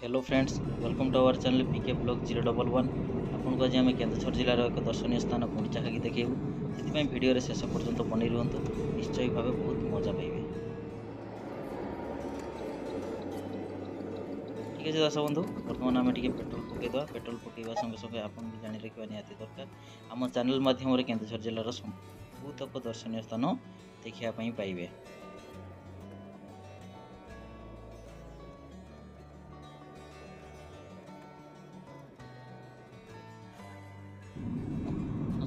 Hello friends, welcome to our channel PK blog 011। आपन को आज आम केन्दुझर जिलार एक दर्शनीय स्थान गुंडीचाघागी देखू से भिडियो शेष पर्यंत बनी रुहतु। निश्चय भाव बहुत मजा पाइबे। ठीक है दर्शक बंधु, बर्तमान आम पेट्रोल पकईदा। पेट्रोल पकईवा संगे संगे आपन भी जानी रखा निहाती दरकार। आम चैनल माध्यम केन्दुझर जिलार बहुतक दर्शनीय स्थान देखापी पाइबे।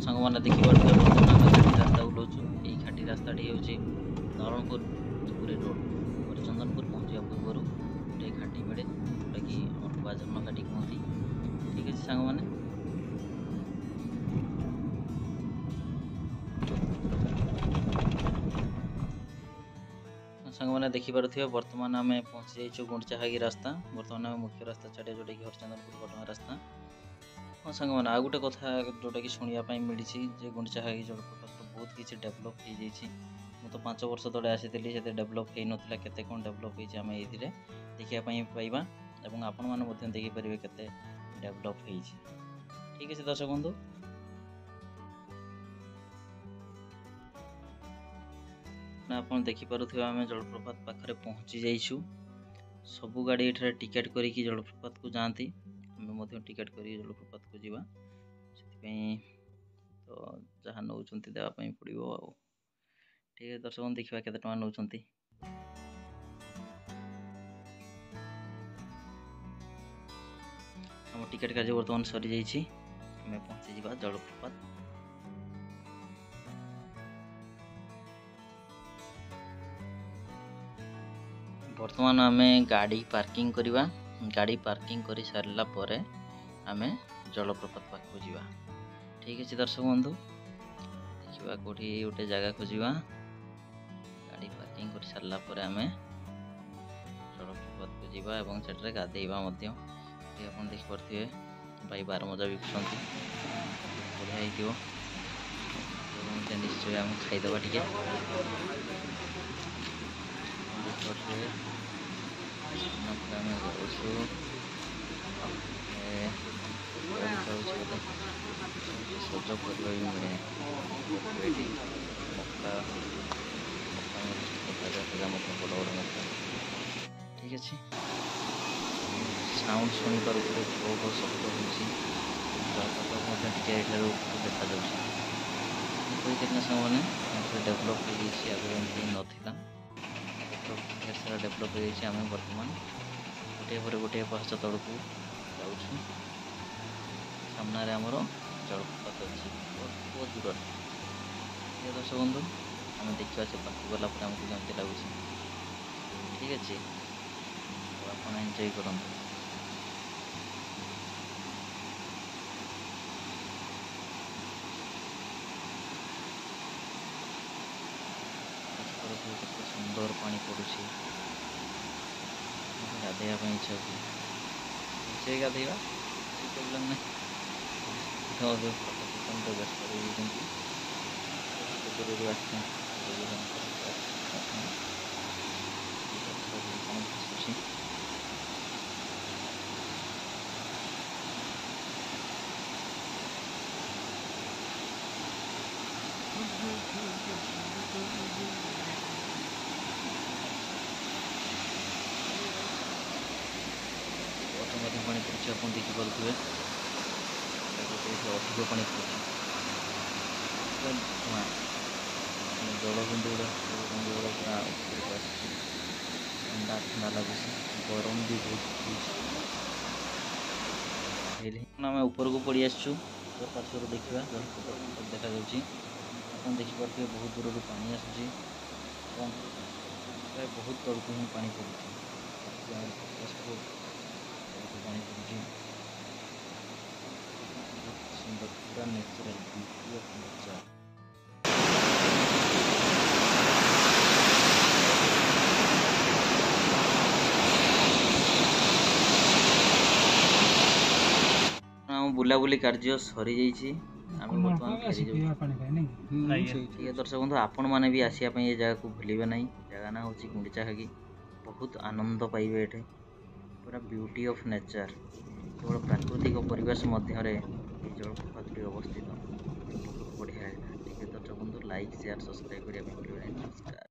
सांग मैंने देखिए बर्तमान घाटी रास्ता ओह्लौचु। यही घाटी रास्ता नरणपुर पुरी रोड चंदनपुर पहुँचा पूर्व गोटे घाटी मिले जोटा कि बाजन घाटी कहती। ठीक है सांग मैंने देखिपे बर्तमान आम पहुँची जाइए गुंडीचाघागी रास्ता। बर्तमान आम मुख्य रास्ता छाड़िया जोटा कि हरचंदनपुर घटना रास्ता। हाँ सांग मैंने आउ गोटे कथा जोटा कि शुणापी मिली गुंडीचाघागी जलप्रपात बहुत किसी डेभलप हो जाइए। मुझे 5 वर्ष तले आसी से डेभलप हो नाला केते कौन डेभलप होमें ये देखापी पाइबा और आपण मैंने देखिपारे केते डेभलप हो। ठीक है दर्शक बंधु, आप देखिपे आम जलप्रपात पाखे पहुँची जाइछू। सबू गाड़ी ये टिकेट करी जलप्रपात को जाती। आम टिकेट कर जलप्रपात को जीवा तो जहाँ नौ देवाई पड़ो। ठीक है दर्शक देखा केते टका नौ। आम टिकेट कार्य बर्तमान सरी जाइए। आम पहुँची जा जलप्रपात। बर्तमान आम गाड़ी पार्किंग करवा। गाड़ी पार्किंग कर सारा पर आम जलप्रपात पाखक जावा। ठीक है दर्शक बंधु, देखा कौटी गोटे जगह को जावा। गाड़ी पार्किंग कर सारा पर आम जलप्रपात को जावा और से गाधेवा। आप देखिपे भाई बारमजा बिकुं बढ़िया हो। निश्चय आम खाईदे टे सज कर मिले मक्का बड़ बड़ मक्का। ठीक अच्छे साउंड शुणी पारे बहुत शब्द हो देखा मैंने डेभलप हो आगे एमती नाला सारा डेभलप हो। आम बर्तमान गोटे पर गोटे पाहाच तौक जाऊँ। सामने आमर जलप्रपात अच्छी बहुत दूर। दर्शक बंधु आम देखा से पाक गला आमको जमी लगुच। ठीक अच्छे आप एंजॉय करूँ। केते सुंदर पानी पड़ुछि। गाधेवा इच्छा से गाधेवा प्रोब्लेम नहीं। पानी पड़े आप देखिपे अधिक पानी पड़े जलबिंदु गुड़ा ठंडा ठंडा लगुच। गरम भी बहुत आम ऊपर को पड़ी आसचु। पार्श्वर देखा जलप्रपात देखा आप देखिपे बहुत दूर पानी आसूँ बहुत तौक ही पानी पड़ुଛି। पानी पड़ुଛି सुंदर पूरा नेचुरल ब्यूटी ऑफ नेचर। बुलाबुली कार्य सरी जाइए। आम बर्तमान फेरी जाइए। दर्शक बंधु आपण मैंने भी आसापी ये जगह को भूलें ना। जगह ना हूँ गुंडीचाघागी। बहुत आनंद पाइबे। ପୁରା ବ୍ୟୁଟି ଅଫ୍ ନେଚର, କେବଳ ପ୍ରାକୃତିକ ପରିବେଶ ମଧ୍ୟରେ ଏହି ଜଳପ୍ରପାତଟି ଅବସ୍ଥିତ। ବହୁତ ବଢ଼ିଆ ଲାଗିଲା। ଟିକେ ଦର୍ଶକ ବନ୍ଧୁ ଲାଇକ୍ ସେୟାର ସବସ୍କ୍ରାଇବ କରିବା ପାଇଁ ଭୁଲିବେ ନାହିଁ। ନମସ୍କାର।